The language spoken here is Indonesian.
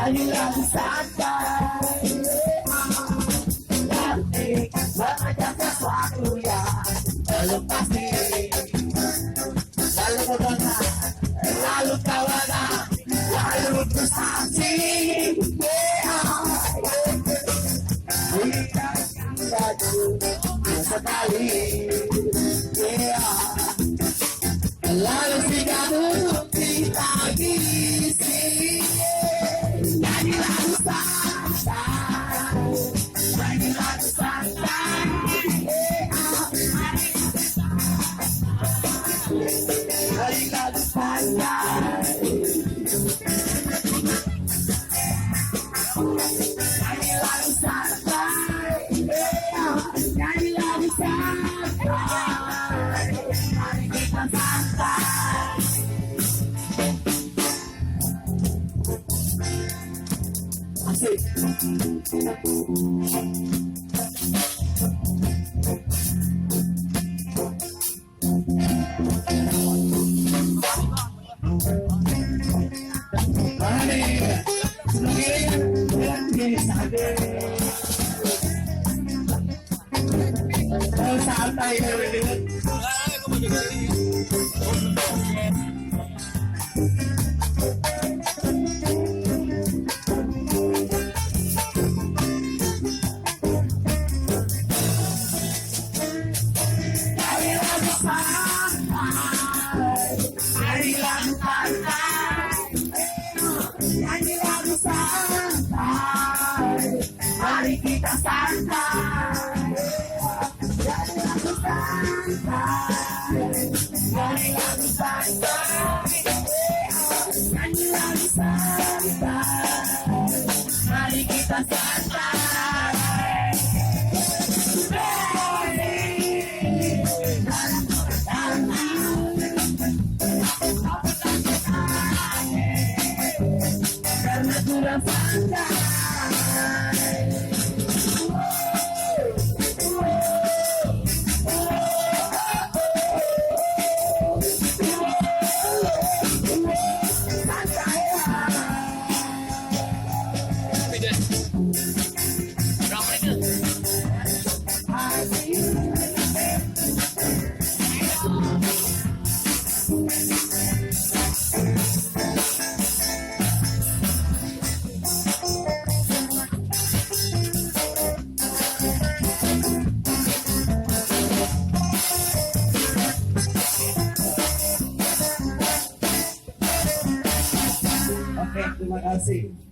lagi santai, cantik mengajak sesuatu yang belum pasti. Lalu kemana, lalu kemana, lalu bersaksi. Tidak baju sekali, lalu tiga duduk kita isi. Nyanyi lagu santai, nyanyi lagu santai, nyanyi lagu santai, nyanyi lagu santai, nyanyi lagu santai, mari kita santai. Asik. Santai mari kita santai, jadi lagu santai, jadi lagu santai, nyanyi lagu santai, mari kita santai. Karena sudah santai. Oke, terima kasih.